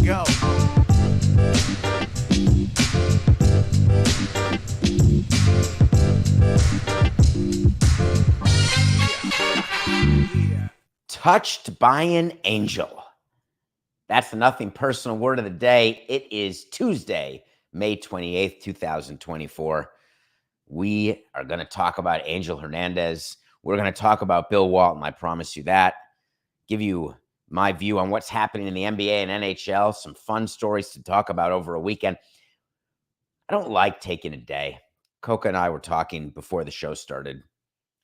go. Touched by an angel. That's the Nothing Personal word of the day. It is Tuesday, May 28th, 2024. We are going to talk about Angel Hernandez. We're going to talk about Bill Walton. I promise you that. Give you my view on what's happening in the NBA and NHL. Some fun stories to talk about over a weekend. I don't like taking a day. Coca and I were talking before the show started.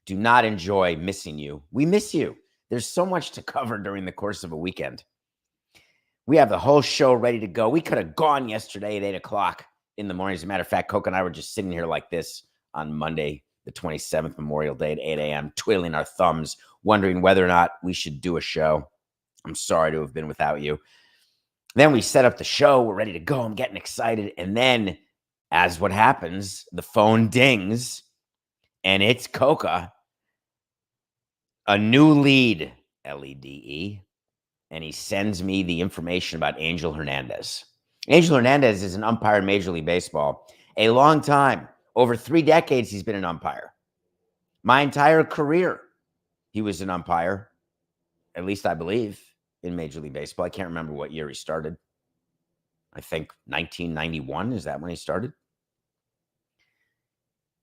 Do not enjoy missing you. We miss you. There's so much to cover during the course of a weekend. We have the whole show ready to go. We could have gone yesterday at 8 o'clock in the morning. As a matter of fact, Coke and I were just sitting here like this on Monday, the 27th, Memorial Day at 8 a.m., twiddling our thumbs, wondering whether or not we should do a show. I'm sorry to have been without you. Then we set up the show. We're ready to go. I'm getting excited. And then, as what happens, the phone dings, and it's Coca. A new lead, L-E-D-E, and he sends me the information about Angel Hernandez. Angel Hernandez is an umpire in Major League Baseball. A long time, over 3 decades, he's been an umpire. My entire career, he was an umpire, at least I believe, in Major League Baseball. I can't remember what year he started. I think 1991, is that when he started?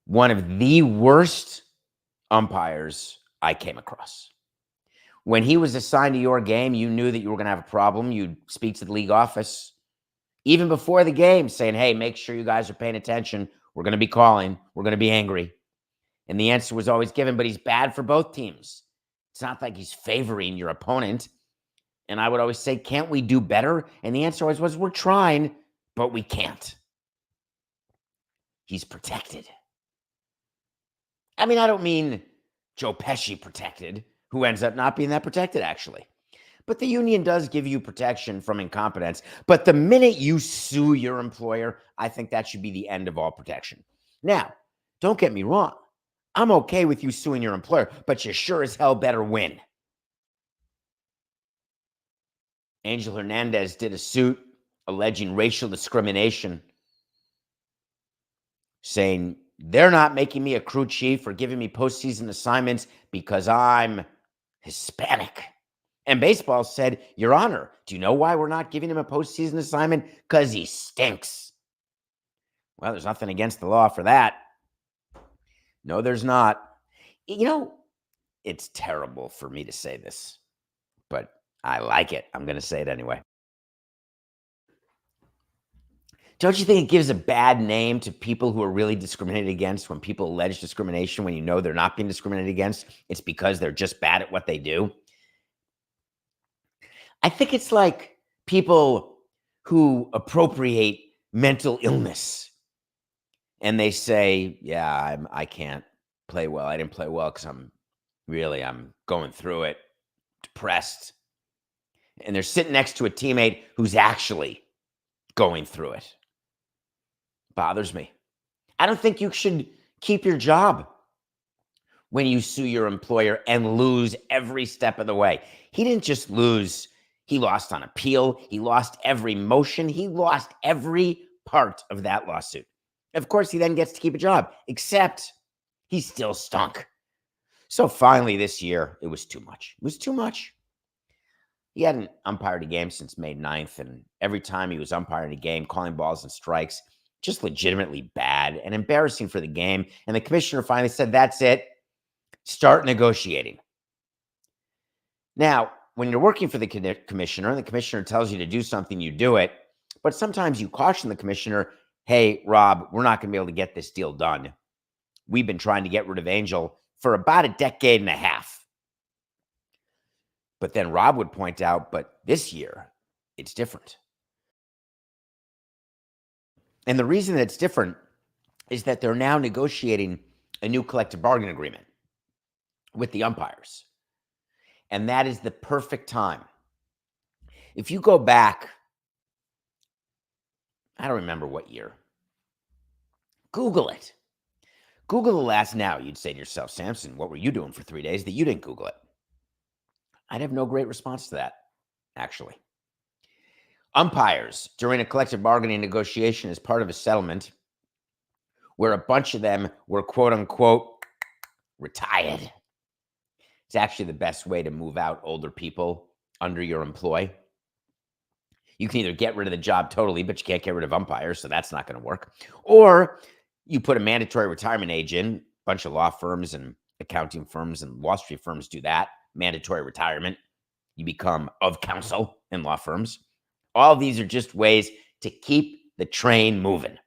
One of the worst umpires I came across. When he was assigned to your game, you knew that you were going to have a problem. You'd speak to the league office, even before the game, saying, hey, make sure you guys are paying attention. We're going to be calling. We're going to be angry. And the answer was always given, but he's bad for both teams. It's not like he's favoring your opponent. And I would always say, can't we do better? And the answer always was, we're trying, but we can't. He's protected. I mean, I don't mean Joe Pesci protected, who ends up not being that protected, actually. But the union does give you protection from incompetence. But the minute you sue your employer, I think that should be the end of all protection. Now, don't get me wrong. I'm okay with you suing your employer, but you sure as hell better win. Angel Hernandez did a suit alleging racial discrimination, saying they're not making me a crew chief or giving me postseason assignments because I'm Hispanic. And baseball said, Your Honor, do you know why we're not giving him a postseason assignment? Because he stinks. Well, there's nothing against the law for that. No, there's not. You know, it's terrible for me to say this, but I like it. I'm going to say it anyway. Don't you think it gives a bad name to people who are really discriminated against when people allege discrimination when you know they're not being discriminated against? It's because they're just bad at what they do. I think it's like people who appropriate mental illness and they say, yeah, I can't play well. I didn't play well because I'm going through it, depressed. And they're sitting next to a teammate who's actually going through it. Bothers me. I don't think you should keep your job when you sue your employer and lose every step of the way. He didn't just lose. He lost on appeal. He lost every motion. He lost every part of that lawsuit. Of course, he then gets to keep a job, except he still stunk. So finally this year, it was too much. It was too much. He hadn't umpired a game since May 9th, and every time he was umpiring a game, calling balls and strikes, just legitimately bad and embarrassing for the game. And the commissioner finally said, that's it. Start negotiating. Now, when you're working for the commissioner and the commissioner tells you to do something, you do it. But sometimes you caution the commissioner, hey, Rob, we're not going to be able to get this deal done. We've been trying to get rid of Angel for about a decade and a half. But then Rob would point out, but this year, it's different. And the reason that it's different is that they're now negotiating a new collective bargaining agreement with the umpires. And that is the perfect time. If you go back, I don't remember what year. Google it. Google the last now. You'd say to yourself, Samson, what were you doing for 3 days that you didn't Google it? I'd have no great response to that, actually. Umpires during a collective bargaining negotiation as part of a settlement where a bunch of them were quote unquote retired. It's actually the best way to move out older people under your employ. You can either get rid of the job totally, but you can't get rid of umpires, so that's not going to work. Or you put a mandatory retirement age in. A bunch of law firms and accounting firms and Wall Street firms do that. Mandatory retirement. You become of counsel in law firms. All these are just ways to keep the train moving.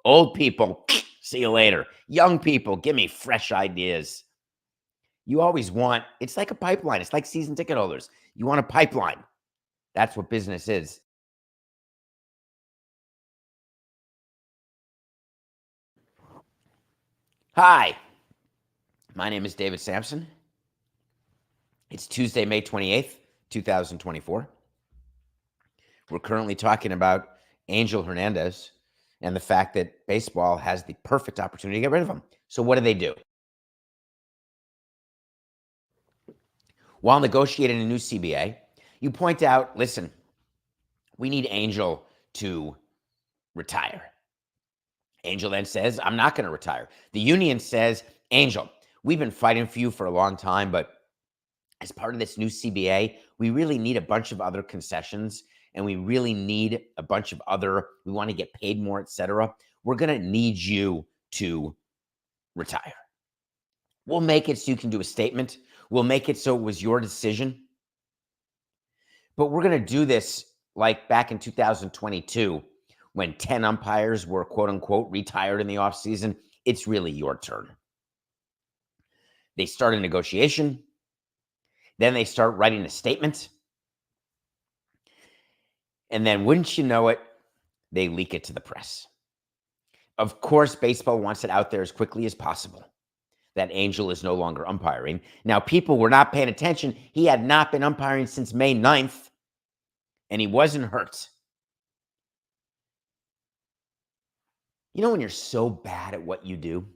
Old people, see you later. Young people, give me fresh ideas. You always want, it's like a pipeline. It's like season ticket holders. You want a pipeline. That's what business is. Hi, my name is David Samson. It's Tuesday, May 28th, 2024. We're currently talking about Angel Hernandez and the fact that baseball has the perfect opportunity to get rid of him. So what do? While negotiating a new CBA, you point out, listen, we need Angel to retire. Angel then says, I'm not going to retire. The union says, Angel, we've been fighting for you for a long time, but as part of this new CBA, we really need a bunch of other concessions, and we really need a bunch of other, we want to get paid more, etc. We're going to need you to retire. We'll make it so you can do a statement. We'll make it so it was your decision. But we're going to do this like back in 2022 when 10 umpires were quote unquote retired in the offseason. It's really your turn. They start a negotiation. Then they start writing a statement. And then wouldn't you know it, they leak it to the press. Of course, baseball wants it out there as quickly as possible that Angel is no longer umpiring. Now, people were not paying attention. He had not been umpiring since May 9th, and he wasn't hurt. You know when you're so bad at what you do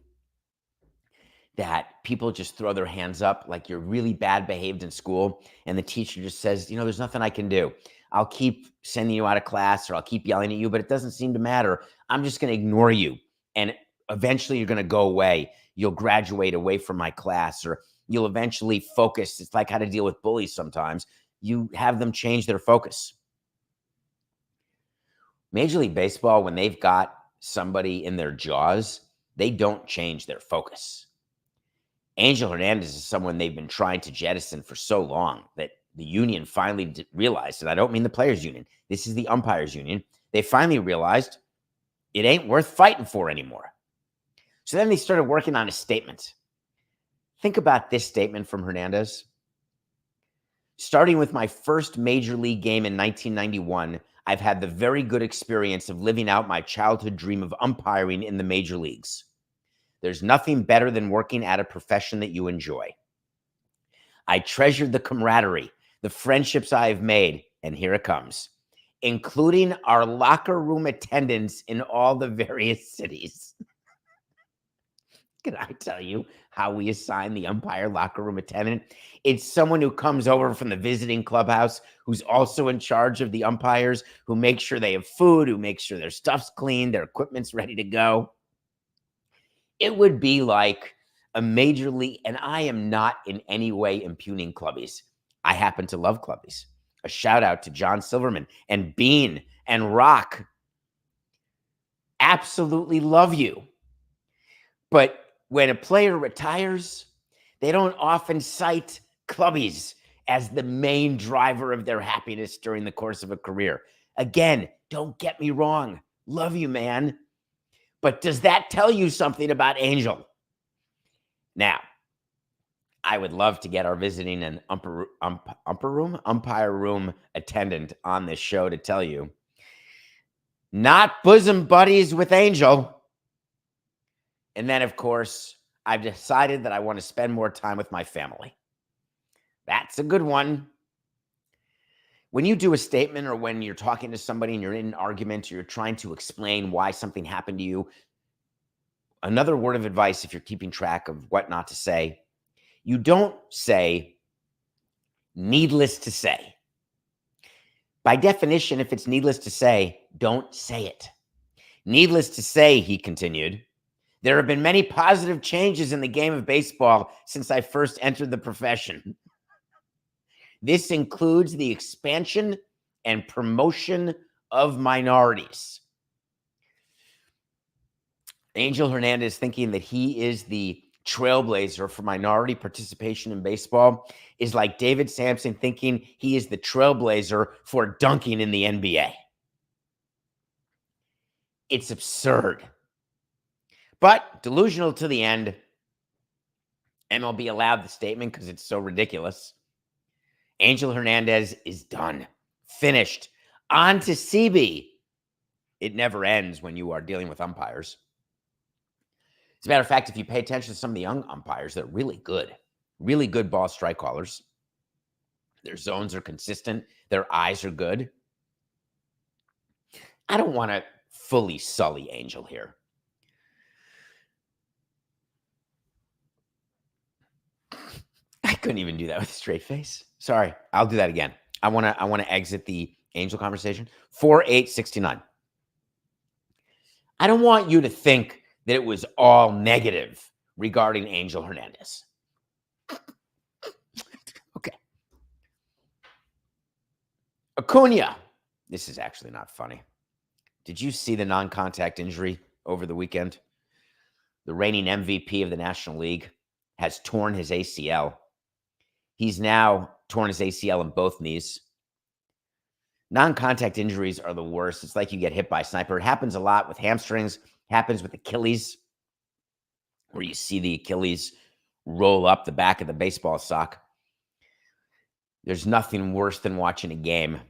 that people just throw their hands up like you're really bad behaved in school, and the teacher just says, you know, there's nothing I can do. I'll keep sending you out of class or I'll keep yelling at you, but it doesn't seem to matter. I'm just going to ignore you. And eventually you're going to go away. You'll graduate away from my class, or you'll eventually focus. It's like how to deal with bullies sometimes. You have them change their focus. Major League Baseball, when they've got somebody in their jaws, they don't change their focus. Angel Hernandez is someone they've been trying to jettison for so long that the union finally realized, and I don't mean the players' union, this is the umpires' union. They finally realized it ain't worth fighting for anymore. So then they started working on a statement. Think about this statement from Hernandez. Starting with my first major league game in 1991, I've had the very good experience of living out my childhood dream of umpiring in the major leagues. There's nothing better than working at a profession that you enjoy. I treasured the camaraderie, the friendships I have made, and here it comes, including our locker room attendants in all the various cities. Can I tell you how we assign the umpire locker room attendant? It's someone who comes over from the visiting clubhouse, who's also in charge of the umpires, who makes sure they have food, who makes sure their stuff's clean, their equipment's ready to go. It would be like a major league, and I am not in any way impugning clubbies. I happen to love clubbies. A shout out to John Silverman and Bean and Rock. Absolutely love you. But when a player retires, they don't often cite clubbies as the main driver of their happiness during the course of a career. Again, don't get me wrong. Love you, man. But does that tell you something about Angel? Now, I would love to get our visiting and umpire room attendant on this show to tell you, not bosom buddies with Angel. And then, of course, I've decided that I want to spend more time with my family. That's a good one. When you do a statement, or when you're talking to somebody and you're in an argument, or you're trying to explain why something happened to you, another word of advice, if you're keeping track of what not to say, you don't say, needless to say. By definition, if it's needless to say, don't say it. Needless to say, he continued, there have been many positive changes in the game of baseball since I first entered the profession. This includes the expansion and promotion of minorities. Angel Hernandez thinking that he is the trailblazer for minority participation in baseball is like David Samson thinking he is the trailblazer for dunking in the NBA. It's absurd. But delusional to the end. MLB allowed the statement because it's so ridiculous. Angel Hernandez is done. Finished. On to CB. It never ends when you are dealing with umpires. As a matter of fact, if you pay attention to some of the young umpires, they're really good ball strike callers. Their zones are consistent. Their eyes are good. I don't want to fully sully Angel here. I couldn't even do that with a straight face. Sorry, I'll do that again. I want to exit the Angel conversation. 4869. I don't want you to think that it was all negative regarding Angel Hernandez. Okay. Acuña. This is actually not funny. Did you see the non-contact injury over the weekend? The reigning MVP of the National League has torn his ACL. He's now torn his ACL in both knees. Non-contact injuries are the worst. It's like you get hit by a sniper. It happens a lot with hamstrings. It happens with Achilles, where you see the Achilles roll up the back of the baseball sock. There's nothing worse than watching a game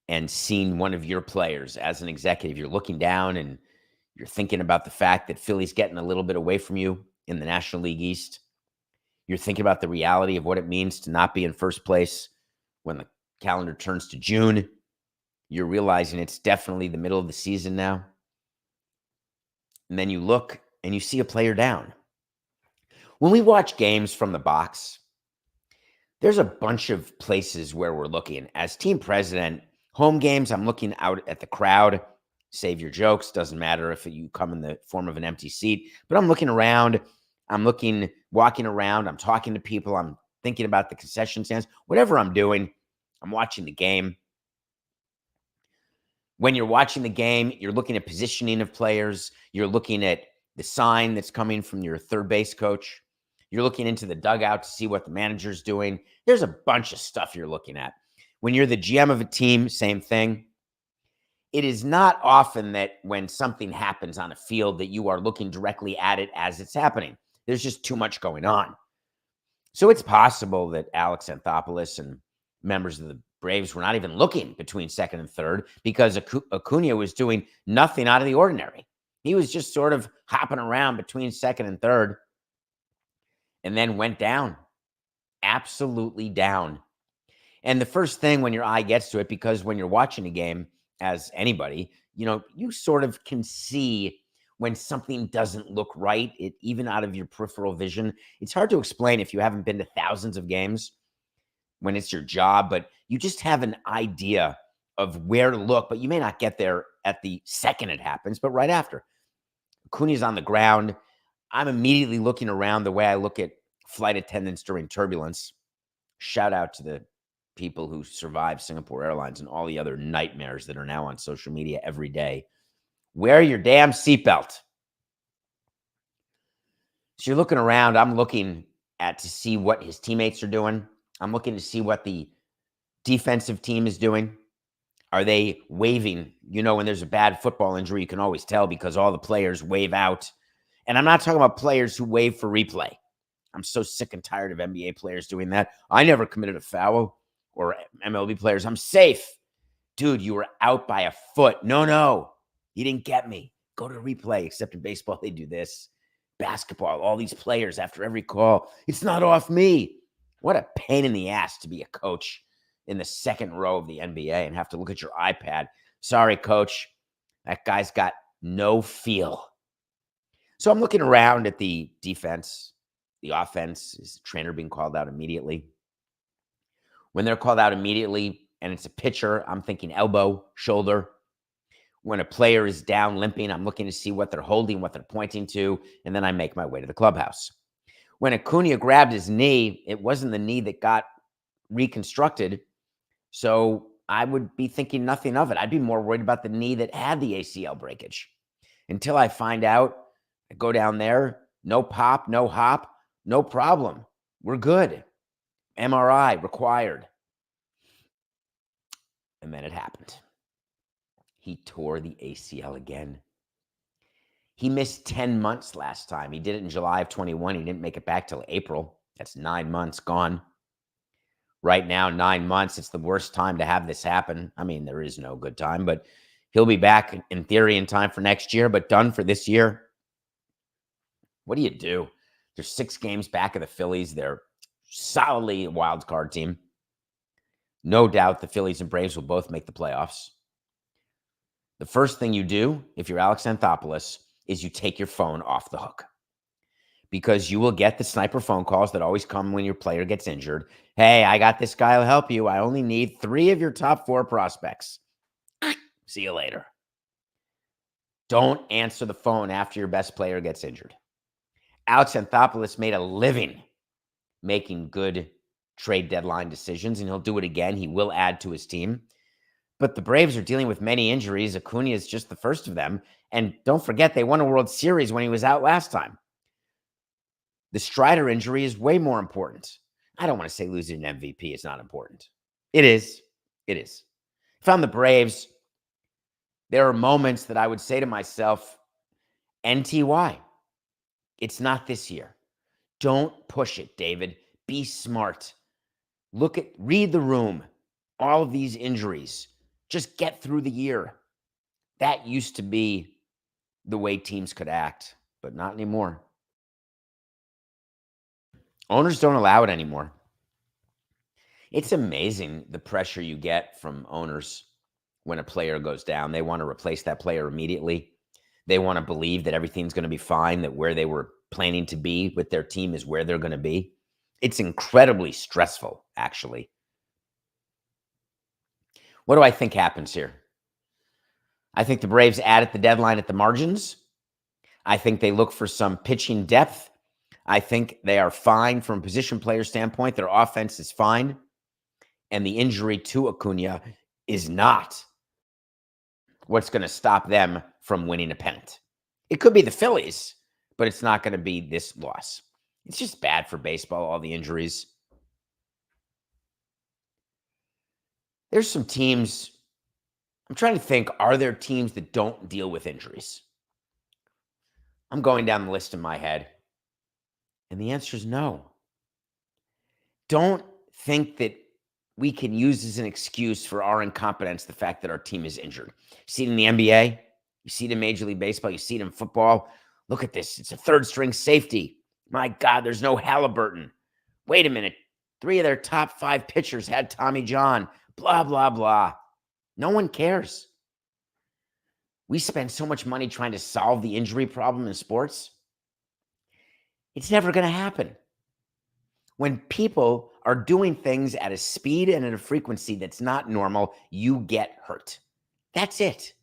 and seeing one of your players as an executive. You're looking down and you're thinking about the fact that Philly's getting a little bit away from you in the National League East. You're thinking about the reality of what it means to not be in first place when the calendar turns to June. You're realizing it's definitely the middle of the season now. And then you look and you see a player down. When we watch games from the box, there's a bunch of places where we're looking. As team president, home games, I'm looking out at the crowd. Save your jokes. Doesn't matter if you come in the form of an empty seat. But I'm looking around. I'm walking around. I'm talking to people. I'm thinking about the concession stands. Whatever I'm doing, I'm watching the game. When you're watching the game, you're looking at positioning of players. You're looking at the sign that's coming from your third base coach. You're looking into the dugout to see what the manager's doing. There's a bunch of stuff you're looking at. When you're the GM of a team, same thing. It is not often that when something happens on a field that you are looking directly at it as it's happening. There's just too much going on. So it's possible that Alex Anthopoulos and members of the Braves were not even looking between second and third because Acuña was doing nothing out of the ordinary. He was just sort of hopping around between second and third and then went down. Absolutely down. And the first thing when your eye gets to it, because when you're watching a game as anybody, you sort of can see when something doesn't look right, even out of your peripheral vision. It's hard to explain if you haven't been to thousands of games when it's your job, but you just have an idea of where to look, but you may not get there at the second it happens, but right after. Acuña's on the ground. I'm immediately looking around the way I look at flight attendants during turbulence. Shout out to the people who survived Singapore Airlines and all the other nightmares that are now on social media every day. Wear your damn seatbelt. So you're looking around. I'm looking to see what his teammates are doing. I'm looking to see what the defensive team is doing. Are they waving? When there's a bad football injury, you can always tell because all the players wave out. And I'm not talking about players who wave for replay. I'm so sick and tired of NBA players doing that. I never committed a foul, or MLB players. I'm safe. Dude, you were out by a foot. No. You didn't get me. Go to replay. Except in baseball, they do this. Basketball, all these players after every call. It's not off me. What a pain in the ass to be a coach in the second row of the NBA and have to look at your iPad. Sorry, coach. That guy's got no feel. So I'm looking around at the defense, the offense. Is the trainer being called out immediately? When they're called out immediately, and it's a pitcher, I'm thinking elbow, shoulder. When a player is down limping, I'm looking to see what they're holding, what they're pointing to, and then I make my way to the clubhouse. When Acuña grabbed his knee, it wasn't the knee that got reconstructed, so I would be thinking nothing of it. I'd be more worried about the knee that had the ACL breakage. Until I find out, I go down there, no pop, no hop, no problem. We're good. MRI required. And then it happened. He tore the ACL again. He missed 10 months last time. He did it in July of 21. He didn't make it back till April. That's 9 months gone. Right now, 9 months, it's the worst time to have this happen. I mean, there is no good time, but he'll be back in theory in time for next year, but done for this year. What do you do? They're 6 games back of the Phillies. They're solidly a wild card team. No doubt the Phillies and Braves will both make the playoffs. The first thing you do, if you're Alex Anthopoulos, is you take your phone off the hook. Because you will get the sniper phone calls that always come when your player gets injured. Hey, I got this guy who'll help you. I only need 3 of your top 4 prospects. See you later. Don't answer the phone after your best player gets injured. Alex Anthopoulos made a living making good trade deadline decisions, and he'll do it again. He will add to his team. But the Braves are dealing with many injuries. Acuña is just the first of them. And don't forget, they won a World Series when he was out last time. The Strider injury is way more important. I don't want to say losing an MVP is not important. It is. It is. If I'm the Braves, there are moments that I would say to myself, NTY, it's not this year. Don't push it, David. Be smart. Read the room. All of these injuries. Just get through the year. That used to be the way teams could act, but not anymore. Owners don't allow it anymore. It's amazing the pressure you get from owners when a player goes down. They want to replace that player immediately. They want to believe that everything's going to be fine, that where they were planning to be with their team is where they're going to be. It's incredibly stressful, actually. What do I think happens here? I think the Braves add at the deadline at the margins. I think they look for some pitching depth. I think they are fine from a position player standpoint. Their offense is fine. And the injury to Acuña is not what's going to stop them from winning a pennant. It could be the Phillies, but it's not going to be this loss. It's just bad for baseball, all the injuries. There's some teams, I'm trying to think, are there teams that don't deal with injuries? I'm going down the list in my head, and the answer is no. Don't think that we can use as an excuse for our incompetence the fact that our team is injured. You see it in the NBA, you see it in Major League Baseball, you see it in football. Look at this. It's a third-string safety. My God, there's no Halliburton. Wait a minute. 3 of their top 5 pitchers had Tommy John. Blah, blah, blah. No one cares. We spend so much money trying to solve the injury problem in sports. It's never going to happen. When people are doing things at a speed and at a frequency that's not normal, you get hurt. That's it.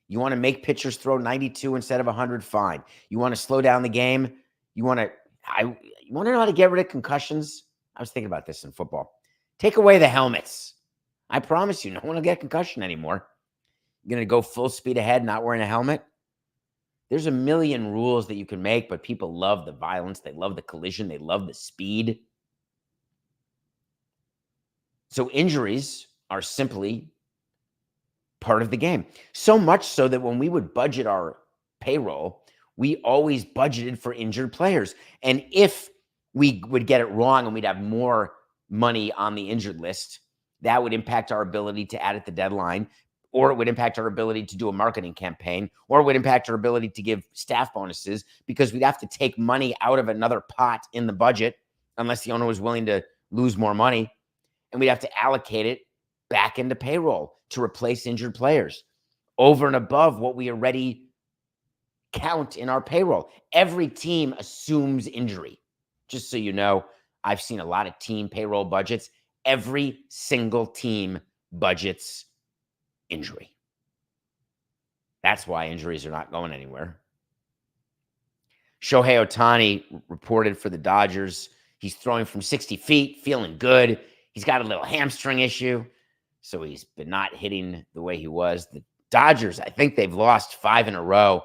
You want to make pitchers throw 92 instead of 100, fine. You want to slow down the game. You want to know how to get rid of concussions? I was thinking about this in football. Take away the helmets. I promise you, no one will get a concussion anymore. You're going to go full speed ahead, not wearing a helmet? There's a million rules that you can make, but people love the violence. They love the collision. They love the speed. So injuries are simply part of the game. So much so that when we would budget our payroll, we always budgeted for injured players. And if we would get it wrong and we'd have more money on the injured list, that would impact our ability to add at the deadline, or it would impact our ability to do a marketing campaign, or it would impact our ability to give staff bonuses, because we'd have to take money out of another pot in the budget unless the owner was willing to lose more money. And we'd have to allocate it back into payroll to replace injured players over and above what we already count in our payroll. Every team assumes injury. Just so you know, I've seen a lot of team payroll budgets. Every single team budgets injury. That's why injuries are not going anywhere. Shohei Ohtani reported for the Dodgers. He's throwing from 60 feet, feeling good. He's got a little hamstring issue, so he's been not hitting the way he was. The Dodgers, I think they've lost 5 in a row.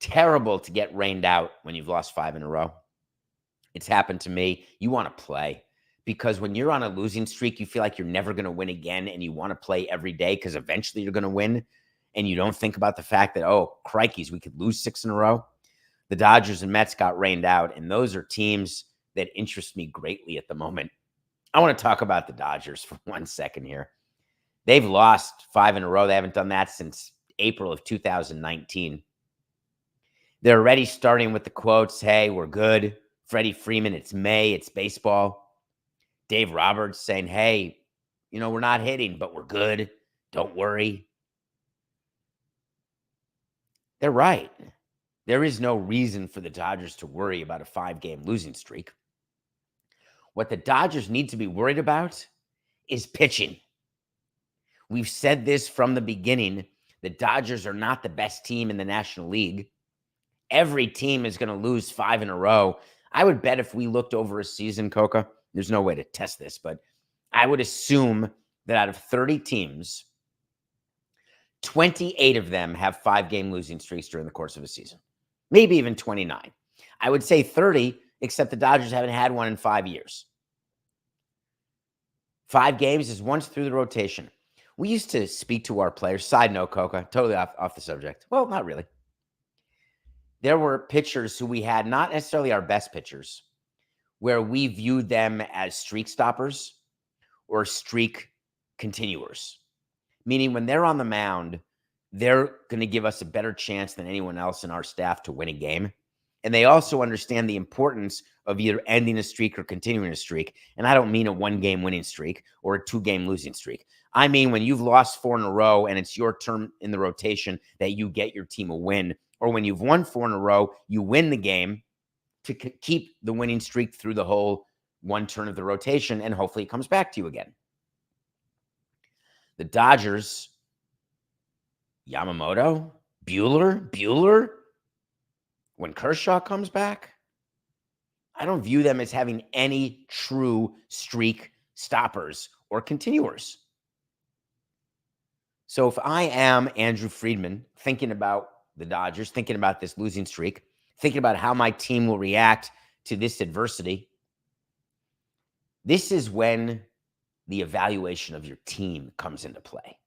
Terrible to get rained out when you've lost 5 in a row. It's happened to me. You want to play because when you're on a losing streak, you feel like you're never going to win again, and you want to play every day because eventually you're going to win, and you don't think about the fact that, oh, crikeys, we could lose 6 in a row. The Dodgers and Mets got rained out, and those are teams that interest me greatly at the moment. I want to talk about the Dodgers for 1 second here. They've lost 5 in a row. They haven't done that since April of 2019. They're already starting with the quotes, hey, we're good. Freddie Freeman, it's May, it's baseball. Dave Roberts saying, hey, we're not hitting, but we're good. Don't worry. They're right. There is no reason for the Dodgers to worry about a 5-game losing streak. What the Dodgers need to be worried about is pitching. We've said this from the beginning. The Dodgers are not the best team in the National League. Every team is going to lose 5 in a row. I would bet if we looked over a season, Coca, there's no way to test this, but I would assume that out of 30 teams, 28 of them have 5-game losing streaks during the course of a season. Maybe even 29. I would say 30, except the Dodgers haven't had one in 5 years. 5 games is once through the rotation. We used to speak to our players. Side note, Coca, totally off the subject. Well, not really. There were pitchers who we had, not necessarily our best pitchers, where we viewed them as streak stoppers or streak continuers. Meaning when they're on the mound, they're going to give us a better chance than anyone else in our staff to win a game. And they also understand the importance of either ending a streak or continuing a streak. And I don't mean a 1-game winning streak or a 2-game losing streak. I mean when you've lost 4 in a row and it's your turn in the rotation that you get your team a win. Or when you've won 4 in a row, you win the game to keep the winning streak through the whole 1 turn of the rotation, and hopefully it comes back to you again. The Dodgers, Yamamoto, Buehler, when Kershaw comes back, I don't view them as having any true streak stoppers or continuers. So if I am Andrew Friedman thinking about the Dodgers, thinking about this losing streak, thinking about how my team will react to this adversity, this is when the evaluation of your team comes into play.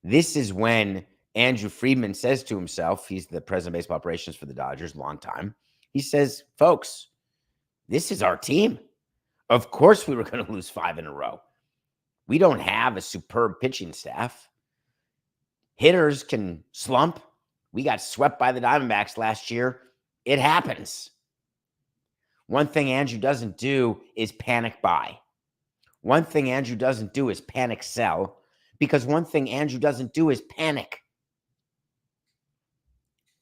This is when Andrew Friedman says to himself, he's the president of baseball operations for the Dodgers, long time. He says, folks, this is our team. Of course we were going to lose 5 in a row. We don't have a superb pitching staff. Hitters can slump. We got swept by the Diamondbacks last year. It happens. One thing Andrew doesn't do is panic buy. One thing Andrew doesn't do is panic sell, because one thing Andrew doesn't do is panic.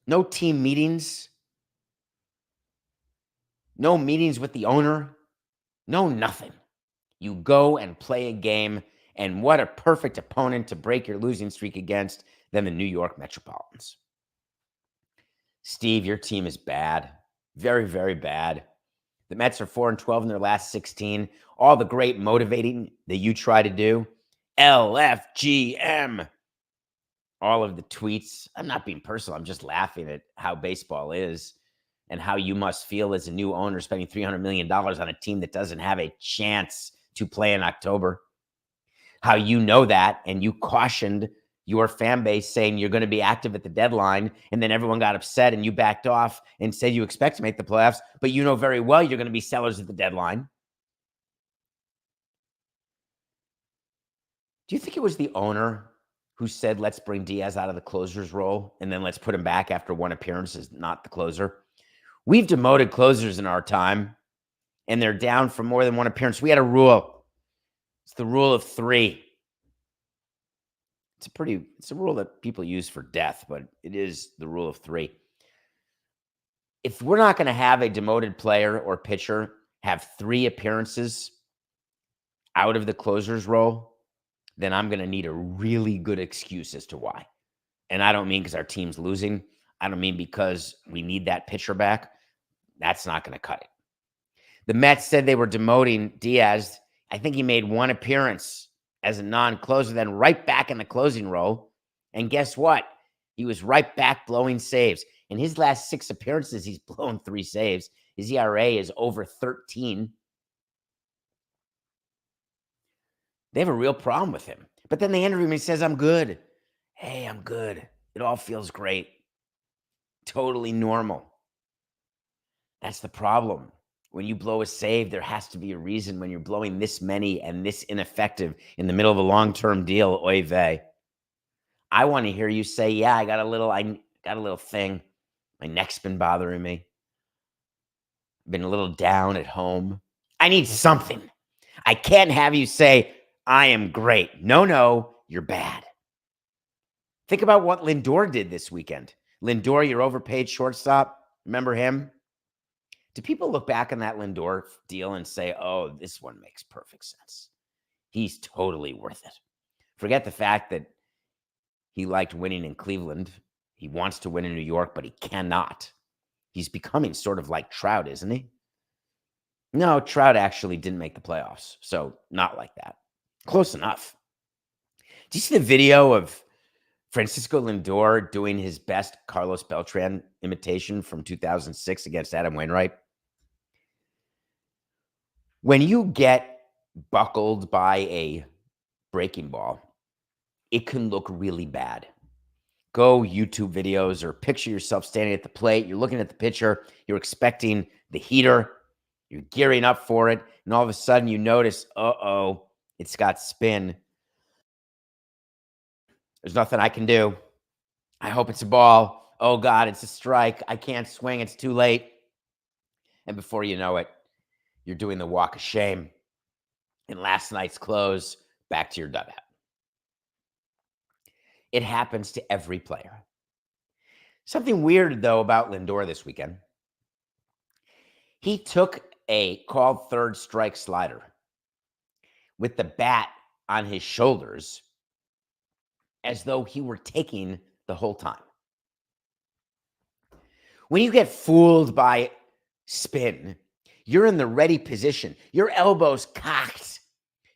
No team meetings. No meetings with the owner. No nothing. You go and play a game, and what a perfect opponent to break your losing streak against than the New York Metropolitans. Steve, your team is bad. Very, very bad. The Mets are 4-12 in their last 16. All the great motivating that you try to do. LFGM. All of the tweets. I'm not being personal. I'm just laughing at how baseball is and how you must feel as a new owner spending $300 million on a team that doesn't have a chance to play in October. How you know that, and you cautioned your fan base saying you're going to be active at the deadline, and then everyone got upset and you backed off and said you expect to make the playoffs, but you know very well you're going to be sellers at the deadline. Do you think it was the owner who said, let's bring Diaz out of the closer's role and then let's put him back after 1 appearance as not the closer? We've demoted closers in our time, and they're down for more than 1 appearance. We had a rule. It's the rule of 3. It's a rule that people use for death, but it is the rule of 3. If we're not going to have a demoted player or pitcher have 3 appearances out of the closer's role, then I'm going to need a really good excuse as to why. And I don't mean because our team's losing. I don't mean because we need that pitcher back. That's not going to cut it. The Mets said they were demoting Diaz. I think he made one appearance as a non-closer, then right back in the closing role. And guess what? He was right back blowing saves. In his last 6 appearances, he's blown 3 saves. His ERA is over 13. They have a real problem with him. But then they interview him and he says, I'm good. Hey, I'm good. It all feels great. Totally normal. That's the problem. When you blow a save, there has to be a reason when you're blowing this many and this ineffective in the middle of a long-term deal. Oy vey. I want to hear you say, yeah, I got a little thing. My neck's been bothering me. Been a little down at home. I need something. I can't have you say, I am great. No, you're bad. Think about what Lindor did this weekend. Lindor, your overpaid shortstop. Remember him? Do people look back on that Lindor deal and say, oh, this one makes perfect sense? He's totally worth it. Forget the fact that he liked winning in Cleveland. He wants to win in New York, but he cannot. He's becoming sort of like Trout, isn't he? No, Trout actually didn't make the playoffs, so not like that. Close enough. Do you see the video of Francisco Lindor doing his best Carlos Beltran imitation from 2006 against Adam Wainwright? When you get buckled by a breaking ball, it can look really bad. Go YouTube videos or picture yourself standing at the plate. You're looking at the pitcher. You're expecting the heater. You're gearing up for it. And all of a sudden you notice, uh-oh, it's got spin. There's nothing I can do. I hope it's a ball. Oh, God, it's a strike. I can't swing. It's too late. And before you know it, you're doing the walk of shame. In last night's close, back to your dugout. It happens to every player. Something weird, though, about Lindor this weekend. He took a called third strike slider with the bat on his shoulders as though he were taking the whole time. When you get fooled by spin, you're in the ready position. Your elbow's cocked.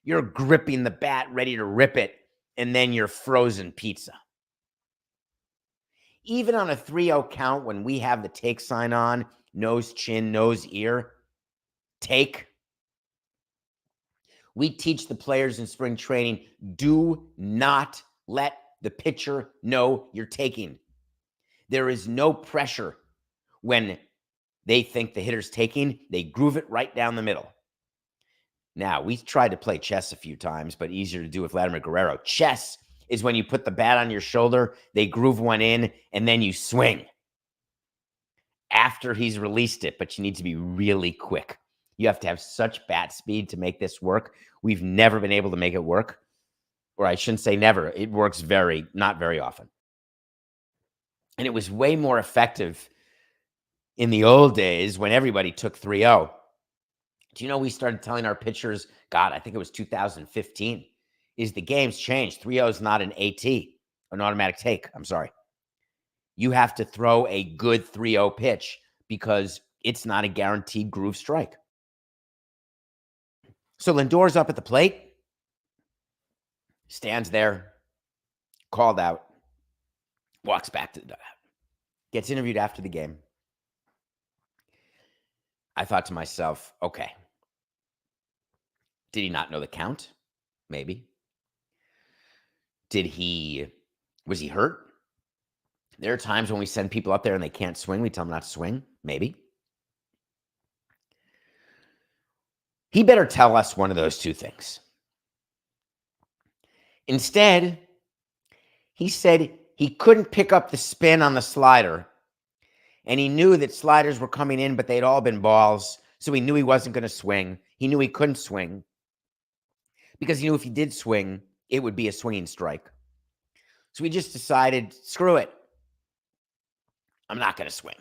You're gripping the bat, ready to rip it, and then you're frozen pizza. Even on a 3-0 count, when we have the take sign on, nose, chin, nose, ear, take, we teach the players in spring training, do not let the pitcher know you're taking. There is no pressure when they think the hitter's taking. They groove it right down the middle. Now, we tried to play chess a few times, but easier to do with Vladimir Guerrero. Chess is when you put the bat on your shoulder, they groove one in, and then you swing after he's released it, but you need to be really quick. You have to have such bat speed to make this work. We've never been able to make it work. Or I shouldn't say never. It works not very often. And it was way more effective in the old days when everybody took 3-0. Do you know we started telling our pitchers, God, I think it was 2015, is the game's changed. 3-0 is not an AT, an automatic take. I'm sorry. You have to throw a good 3-0 pitch because it's not a guaranteed groove strike. So Lindor's up at the plate, stands there, called out, walks back to the dugout, gets interviewed after the game. I thought to myself, okay, did he not know the count? Maybe. Was he hurt? There are times when we send people up there and they can't swing. We tell them not to swing. Maybe. He better tell us one of those two things. Instead, he said he couldn't pick up the spin on the slider, and he knew that sliders were coming in, but they'd all been balls, so he knew he wasn't going to swing. He knew he couldn't swing because he knew if he did swing, it would be a swinging strike. So he just decided, screw it. I'm not going to swing.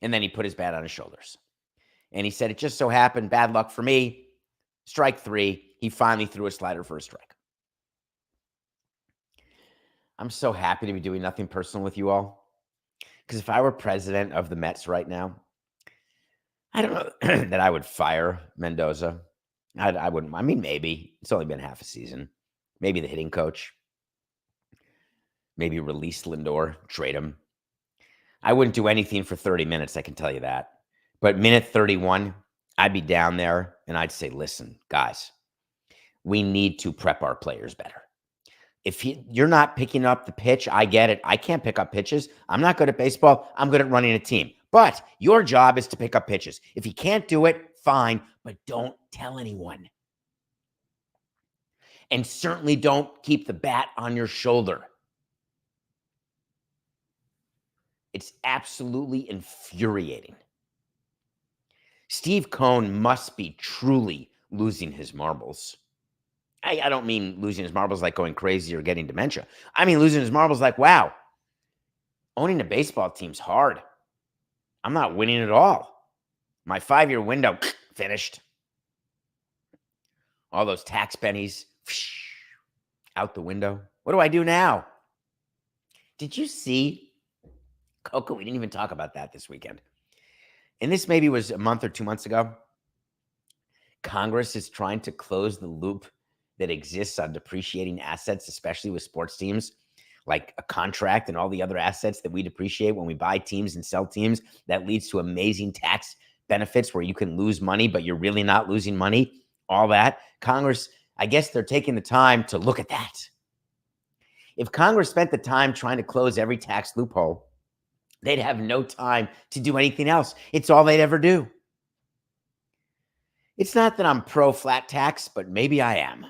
And then he put his bat on his shoulders. And he said, it just so happened, bad luck for me, Strike three. He finally threw a slider for a strike. I'm so happy to be doing nothing personal with you all. Because if I were president of the Mets right now, I don't know that I would fire Mendoza. I wouldn't. I mean, maybe. It's only been half a season. Maybe the hitting coach. Maybe release Lindor, trade him. I wouldn't do anything for 30 minutes, I can tell you that. But minute 31, I'd be down there and I'd say, listen, guys, we need to prep our players better. If you're not picking up the pitch, I get it. I can't pick up pitches. I'm not good at baseball. I'm good at running a team. But your job is to pick up pitches. If you can't do it, fine, but don't tell anyone. And certainly don't keep the bat on your shoulder. It's absolutely infuriating. Steve Cohn must be truly losing his marbles. I don't mean losing his marbles like going crazy or getting dementia. I mean losing his marbles like, wow, owning a baseball team's hard. I'm not winning at all. My 5-year window, finished. All those tax pennies, out the window. What do I do now? Did you see, Coco, we didn't even talk about that this weekend. And this maybe was a month or 2 months ago. Congress is trying to close the loop that exists on depreciating assets, especially with sports teams, like a contract and all the other assets that we depreciate when we buy teams and sell teams. That leads to amazing tax benefits where you can lose money, but you're really not losing money. All that. Congress, I guess they're taking the time to look at that. If Congress spent the time trying to close every tax loophole, they'd have no time to do anything else. It's all they'd ever do. It's not that I'm pro flat tax, but maybe I am.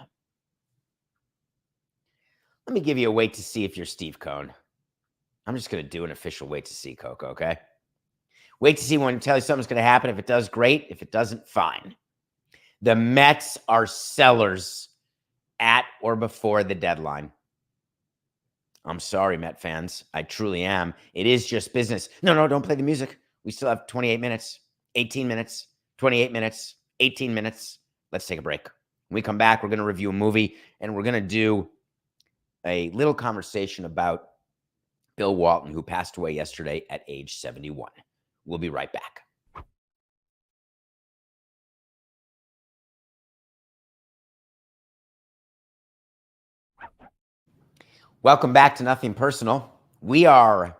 Let me give you a wait to see if you're Steve Cohn. I'm just going to do an official wait to see, Coco, okay? Wait to see when I tell you something's going to happen. If it does, great. If it doesn't, fine. The Mets are sellers at or before the deadline. I'm sorry, Met fans. I truly am. It is just business. No, don't play the music. We still have 28 minutes, 18 minutes, 28 minutes, 18 minutes. Let's take a break. When we come back, we're going to review a movie, and we're going to do a little conversation about Bill Walton, who passed away yesterday at age 71. We'll be right back. Welcome back to Nothing Personal. We are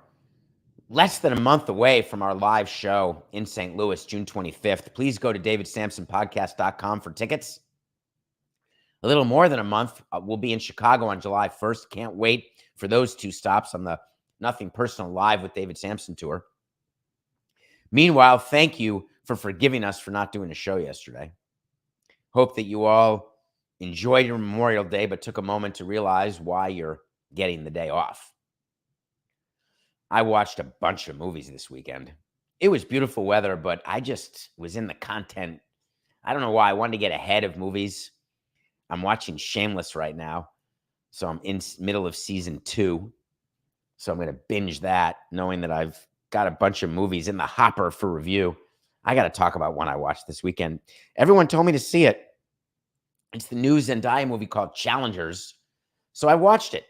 less than a month away from our live show in St. Louis, June 25th. Please go to davidsamsonpodcast.com for tickets. A little more than a month, we'll be in Chicago on July 1st. Can't wait for those two stops on the Nothing Personal Live with David Samson tour. Meanwhile, thank you for forgiving us for not doing a show yesterday. Hope that you all enjoyed your Memorial Day, but took a moment to realize why you're getting the day off. I watched a bunch of movies this weekend. It was beautiful weather, but I just was in the content. I don't know why. I wanted to get ahead of movies. I'm watching Shameless right now. So I'm in middle of season 2. So I'm going to binge that, knowing that I've got a bunch of movies in the hopper for review. I got to talk about one I watched this weekend. Everyone told me to see it. It's the new Zendaya movie called Challengers. So I watched it.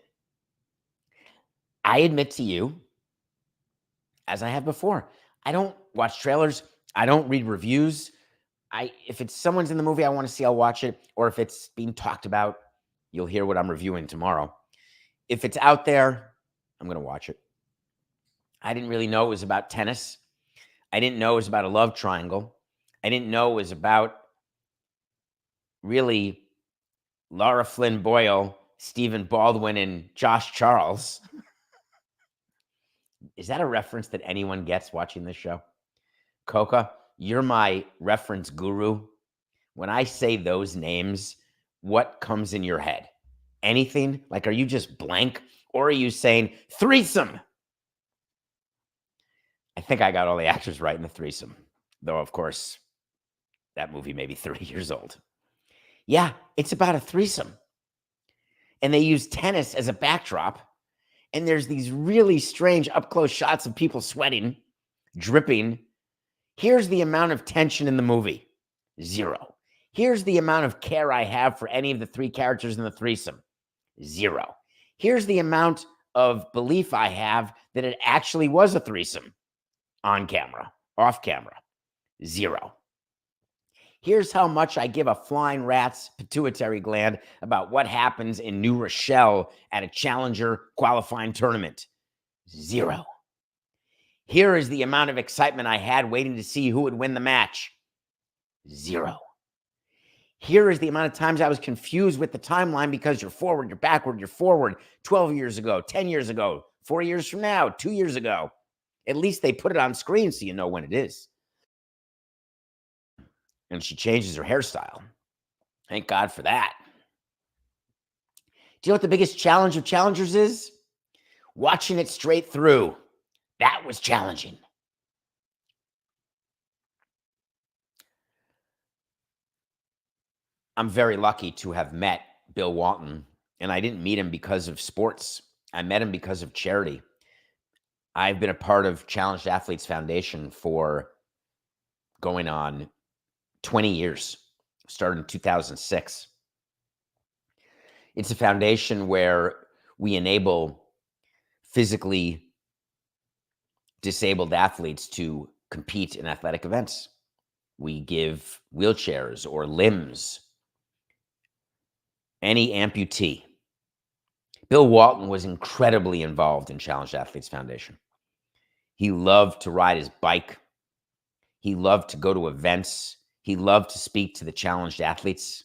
I admit to you, as I have before, I don't watch trailers. I don't read reviews. If it's someone's in the movie I want to see, I'll watch it. Or if it's being talked about, you'll hear what I'm reviewing tomorrow. If it's out there, I'm going to watch it. I didn't really know it was about tennis. I didn't know it was about a love triangle. I didn't know it was about really Laura Flynn Boyle, Stephen Baldwin, and Josh Charles. Is that a reference that anyone gets watching this show? Coca, you're my reference guru. When I say those names, what comes in your head? Anything? Like, are you just blank? Or are you saying threesome? I think I got all the actors right in the threesome. Though, of course, that movie may be 30 years old. Yeah, it's about a threesome. And they use tennis as a backdrop. And there's these really strange up-close shots of people sweating, dripping. Here's the amount of tension in the movie. 0. Here's the amount of care I have for any of the three characters in the threesome. 0. Here's the amount of belief I have that it actually was a threesome on camera, off camera. 0. Here's how much I give a flying rat's pituitary gland about what happens in New Rochelle at a challenger qualifying tournament. 0. Here is the amount of excitement I had waiting to see who would win the match. 0. Here is the amount of times I was confused with the timeline because you're forward, you're backward, you're forward 12 years ago, 10 years ago, 4 years from now, 2 years ago. At least they put it on screen so you know when it is. And she changes her hairstyle. Thank God for that. Do you know what the biggest challenge of challengers is? Watching it straight through. That was challenging. I'm very lucky to have met Bill Walton, and I didn't meet him because of sports. I met him because of charity. I've been a part of Challenged Athletes Foundation for going on 20 years, started in 2006. It's a foundation where we enable physically disabled athletes to compete in athletic events. We give wheelchairs or limbs, any amputee. Bill Walton was incredibly involved in Challenged Athletes Foundation. He loved to ride his bike. He loved to go to events. He loved to speak to the challenged athletes.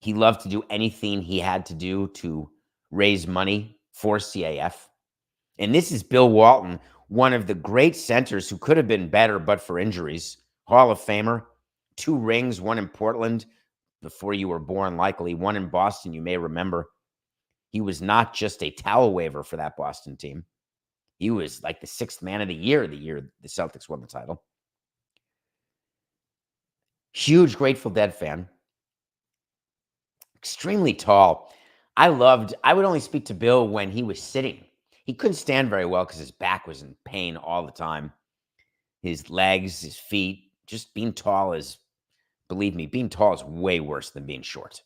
He loved to do anything he had to do to raise money for CAF. And this is Bill Walton, one of the great centers who could have been better but for injuries. Hall of Famer, 2 rings, one in Portland before you were born, likely, one in Boston, you may remember. He was not just a towel waver for that Boston team. He was like the 6th man of the year the Celtics won the title. Huge Grateful Dead fan. Extremely tall. I would only speak to Bill when he was sitting. He couldn't stand very well because his back was in pain all the time. His legs, his feet, just being tall is, believe me, being tall is way worse than being short.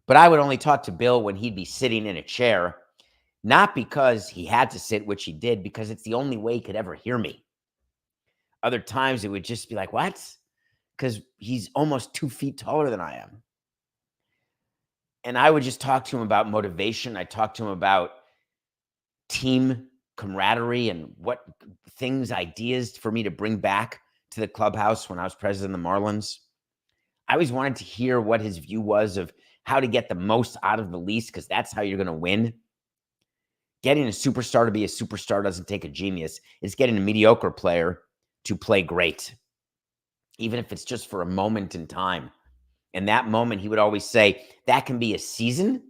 But I would only talk to Bill when he'd be sitting in a chair, not because he had to sit, which he did, because it's the only way he could ever hear me. Other times it would just be like, what? Because he's almost 2 feet taller than I am. And I would just talk to him about motivation. I talked to him about team camaraderie and what things, ideas for me to bring back to the clubhouse when I was president of the Marlins. I always wanted to hear what his view was of how to get the most out of the least, because that's how you're going to win. Getting a superstar to be a superstar doesn't take a genius. It's getting a mediocre player to play great, even if it's just for a moment in time. And that moment, he would always say, that can be a season,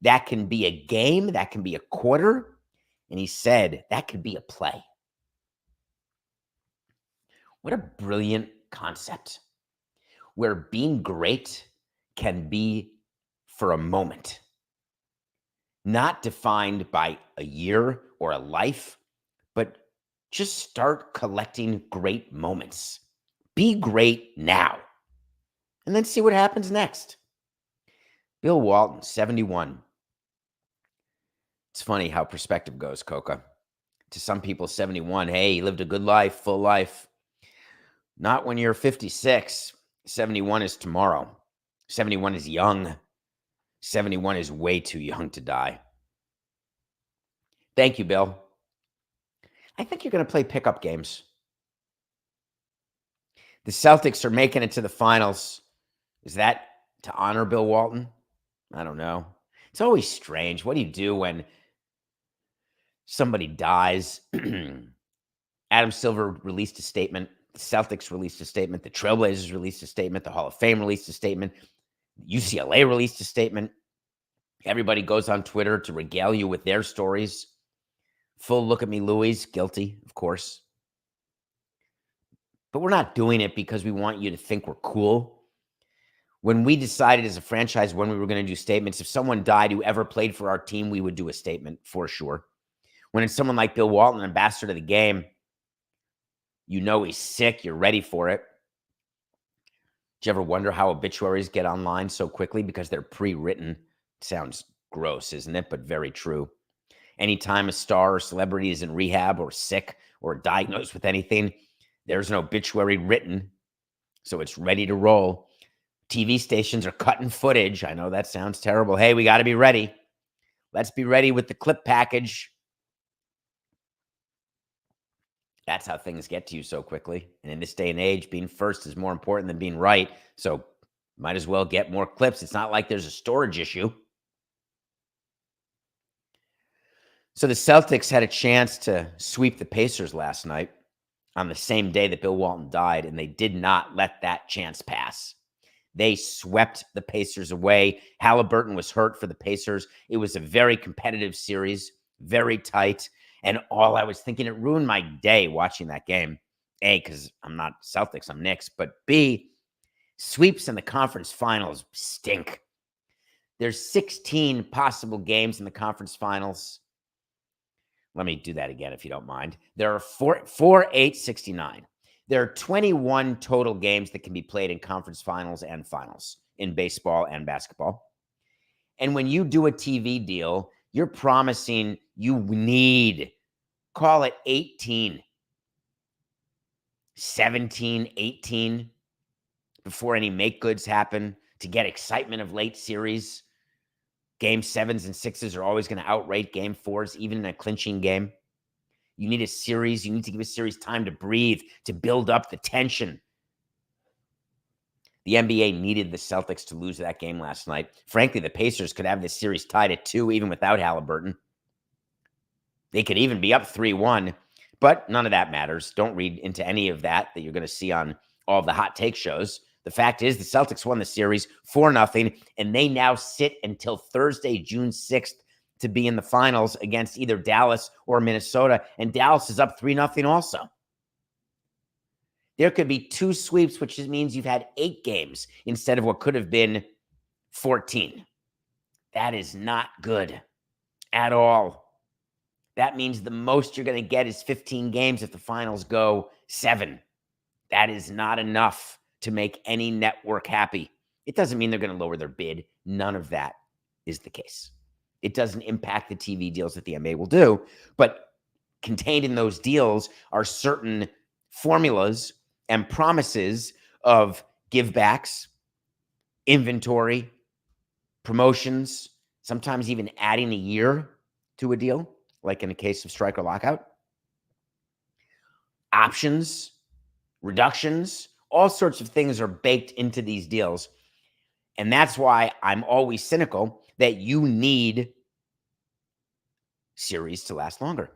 that can be a game, that can be a quarter. And he said, that could be a play. What a brilliant concept, where being great can be for a moment, not defined by a year or a life, but just start collecting great moments. Be great now, and then see what happens next. Bill Walton, 71. It's funny how perspective goes, Coca. To some people, 71, hey, he lived a good life, full life. Not when you're 56. 71 is tomorrow. 71 is young. 71 is way too young to die. Thank you, Bill. I think you're going to play pickup games. The Celtics are making it to the finals. Is that to honor Bill Walton? I don't know. It's always strange. What do you do when somebody dies? Adam Silver released a statement. The Celtics released a statement. The Trailblazers released a statement. The Hall of Fame released a statement. UCLA released a statement. Everybody goes on Twitter to regale you with their stories. Full look at me, Louis. Guilty, of course. But we're not doing it because we want you to think we're cool. When we decided as a franchise when we were going to do statements, if someone died who ever played for our team, we would do a statement for sure. When it's someone like Bill Walton, ambassador to the game, you know he's sick, you're ready for it. Do you ever wonder how obituaries get online so quickly? Because they're pre-written. Sounds gross, isn't it? But very true. Anytime a star or celebrity is in rehab or sick or diagnosed with anything, there's an obituary written, so it's ready to roll. TV stations are cutting footage. I know that sounds terrible. Hey, we got to be ready. Let's be ready with the clip package. That's how things get to you so quickly. And in this day and age, being first is more important than being right. So might as well get more clips. It's not like there's a storage issue. So the Celtics had a chance to sweep the Pacers last night on the same day that Bill Walton died, and they did not let that chance pass. They swept the Pacers away. Halliburton was hurt for the Pacers. It was a very competitive series, very tight. And all I was thinking, it ruined my day watching that game. A, because I'm not Celtics, I'm Knicks. But B, sweeps in the conference finals stink. There's 16 possible games in the conference finals. Let me do that again, if you don't mind. There are 4, 8, 69. There are 21 total games that can be played in conference finals and finals in baseball and basketball. And when you do a TV deal, you're promising you need, call it 18, 17, 18, before any make goods happen to get excitement of late series. Game 7s and 6s are always going to outrate game 4s, even in a clinching game. You need a series. You need to give a series time to breathe, to build up the tension. The NBA needed the Celtics to lose that game last night. Frankly, the Pacers could have this series tied at 2, even without Halliburton. They could even be up 3-1, but none of that matters. Don't read into any of that you're going to see on all the hot take shows. The fact is the Celtics won the series 4-0, and they now sit until Thursday, June 6th, to be in the finals against either Dallas or Minnesota, and Dallas is up 3-0 also. There could be 2 sweeps, which means you've had 8 games instead of what could have been 14. That is not good at all. That means the most you're going to get is 15 games if the finals go 7. That is not enough to make any network happy. It doesn't mean they're going to lower their bid. None of that is the case. It doesn't impact the TV deals that the NBA will do, but contained in those deals are certain formulas and promises of givebacks, inventory, promotions, sometimes even adding a year to a deal, like in the case of strike or lockout, options, reductions, all sorts of things are baked into these deals. And that's why I'm always cynical that you need series to last longer.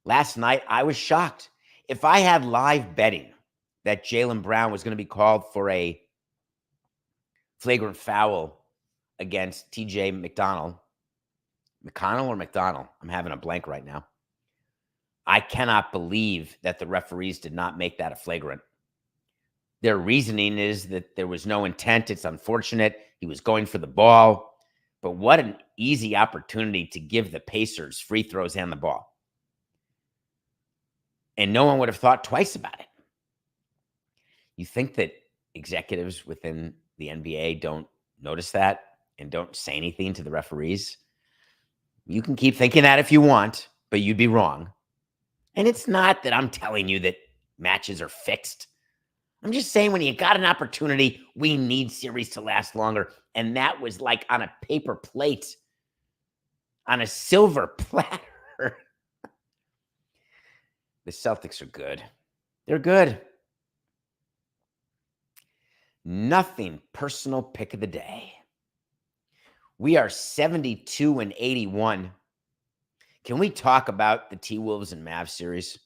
Last night, I was shocked. If I had live betting that Jaylen Brown was going to be called for a flagrant foul against TJ McConnell or McDonald, I'm having a blank right now. I cannot believe that the referees did not make that a flagrant. Their reasoning is that there was no intent. It's unfortunate. He was going for the ball. But what an easy opportunity to give the Pacers free throws and the ball. And no one would have thought twice about it. You think that executives within the NBA don't notice that and don't say anything to the referees? You can keep thinking that if you want, but you'd be wrong. And it's not that I'm telling you that matches are fixed. I'm just saying when you got an opportunity, we need series to last longer. And that was like on a paper plate, on a silver platter. The Celtics are good. They're good. Nothing personal pick of the day. We are 72-81. Can we talk about the T-Wolves and Mavs series?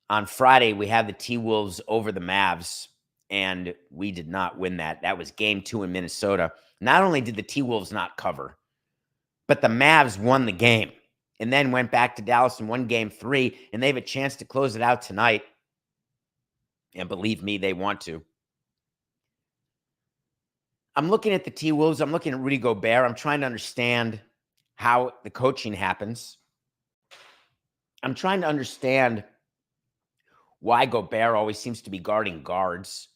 On Friday, we had the T-Wolves over the Mavs, and we did not win that. That was game 2 in Minnesota. Not only did the T-Wolves not cover, but the Mavs won the game and then went back to Dallas and won game 3, and they have a chance to close it out tonight. And believe me, they want to. I'm looking at the T-Wolves. I'm looking at Rudy Gobert. I'm trying to understand how the coaching happens. I'm trying to understand why Gobert always seems to be guarding guards.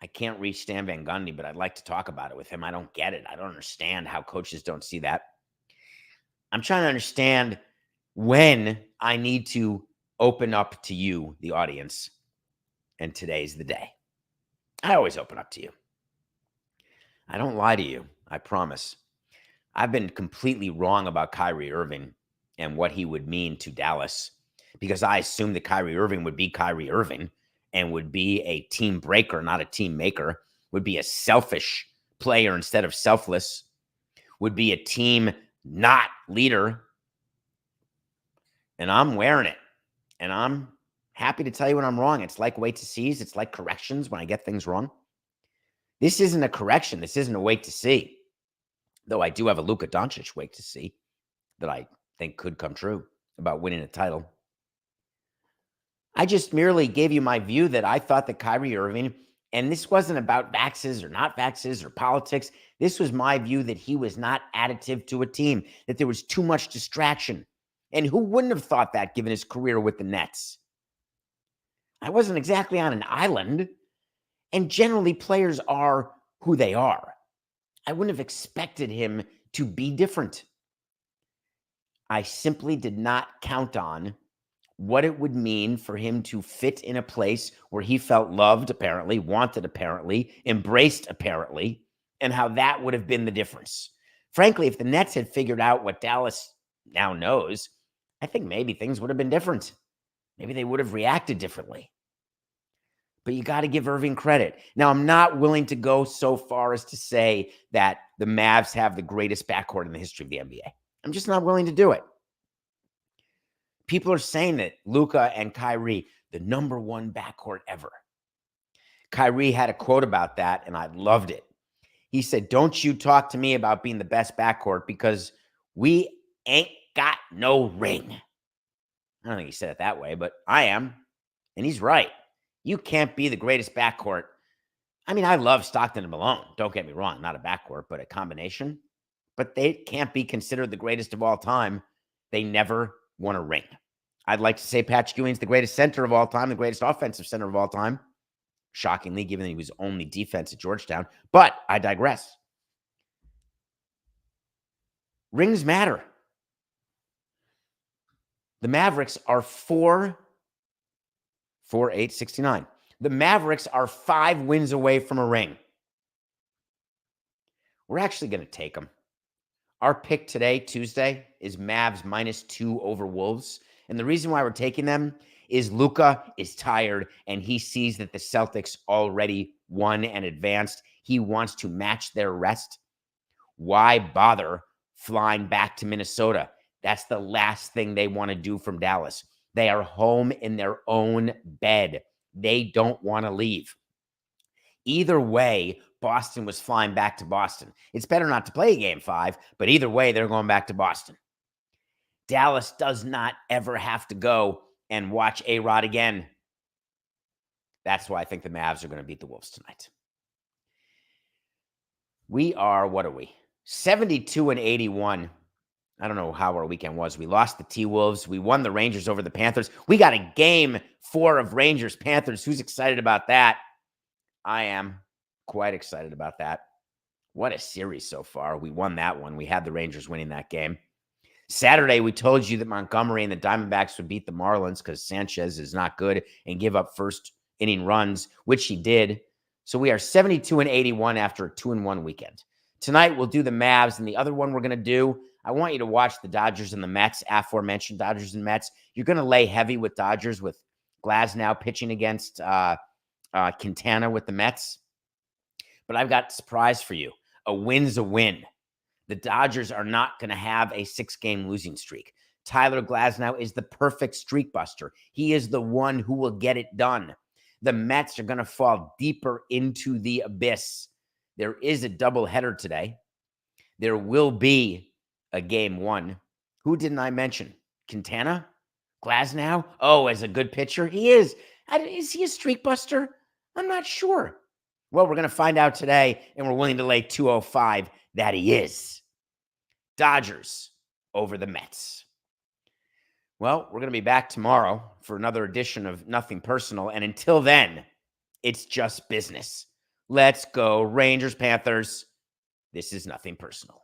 I can't reach Stan Van Gundy, but I'd like to talk about it with him. I don't get it. I don't understand how coaches don't see that. I'm trying to understand when I need to open up to you, the audience, and today's the day. I always open up to you. I don't lie to you. I promise. I've been completely wrong about Kyrie Irving and what he would mean to Dallas because I assumed that Kyrie Irving would be Kyrie Irving and would be a team breaker, not a team maker, would be a selfish player instead of selfless, would be a team not leader. And I'm wearing it. And I'm happy to tell you when I'm wrong. It's like wait to sees. It's like corrections when I get things wrong. This isn't a correction. This isn't a wait to see. Though I do have a Luka Doncic wait to see that I think could come true about winning a title. I just merely gave you my view that I thought that Kyrie Irving, and this wasn't about vaxes or not vaxes or politics. This was my view that he was not additive to a team, that there was too much distraction. And who wouldn't have thought that given his career with the Nets? I wasn't exactly on an island, and generally players are who they are. I wouldn't have expected him to be different. I simply did not count on what it would mean for him to fit in a place where he felt loved, apparently, wanted, apparently, embraced, apparently, and how that would have been the difference. Frankly, if the Nets had figured out what Dallas now knows, I think maybe things would have been different. Maybe they would have reacted differently. But you got to give Irving credit. Now, I'm not willing to go so far as to say that the Mavs have the greatest backcourt in the history of the NBA. I'm just not willing to do it. People are saying that Luka and Kyrie, the number one backcourt ever. Kyrie had a quote about that, and I loved it. He said, "Don't you talk to me about being the best backcourt because we ain't got no ring." I don't think he said it that way, but I am. And he's right. You can't be the greatest backcourt. I mean, I love Stockton and Malone. Don't get me wrong, not a backcourt, but a combination. But they can't be considered the greatest of all time. They never won a ring. I'd like to say Patrick Ewing's the greatest center of all time, the greatest offensive center of all time. Shockingly, given that he was only defense at Georgetown. But I digress. Rings matter. The Mavericks are 4-8-69. The Mavericks are 5 wins away from a ring. We're actually going to take them. Our pick today, Tuesday, is Mavs -2 over Wolves. And the reason why we're taking them is Luka is tired and he sees that the Celtics already won and advanced. He wants to match their rest. Why bother flying back to Minnesota? That's the last thing they want to do from Dallas. They are home in their own bed. They don't want to leave. Either way, Boston was flying back to Boston. It's better not to play Game 5, but either way, they're going back to Boston. Dallas does not ever have to go and watch A-Rod again. That's why I think the Mavs are going to beat the Wolves tonight. We are, what are we? 72-81. I don't know how our weekend was. We lost the T-Wolves. We won the Rangers over the Panthers. We got a Game 4 of Rangers-Panthers. Who's excited about that? I am quite excited about that. What a series so far. We won that one. We had the Rangers winning that game. Saturday, we told you that Montgomery and the Diamondbacks would beat the Marlins because Sanchez is not good and give up first inning runs, which he did. So we are 72-81 after a 2-1 weekend. Tonight, we'll do the Mavs, and the other one we're going to do, I want you to watch the Dodgers and the Mets, aforementioned Dodgers and Mets. You're going to lay heavy with Dodgers with Glasnow pitching against Quintana with the Mets. But I've got a surprise for you. A win's a win. The Dodgers are not going to have a 6-game losing streak. Tyler Glasnow is the perfect streak buster. He is the one who will get it done. The Mets are going to fall deeper into the abyss. There is a doubleheader today. There will be a Game 1. Who didn't I mention? Quintana? Glasnow? Oh, as a good pitcher? He is. Is he a streak buster? I'm not sure. Well, we're going to find out today, and we're willing to lay 205 that he is. Dodgers over the Mets. Well, we're going to be back tomorrow for another edition of Nothing Personal, and until then, it's just business. Let's go Rangers, Panthers. This is nothing personal.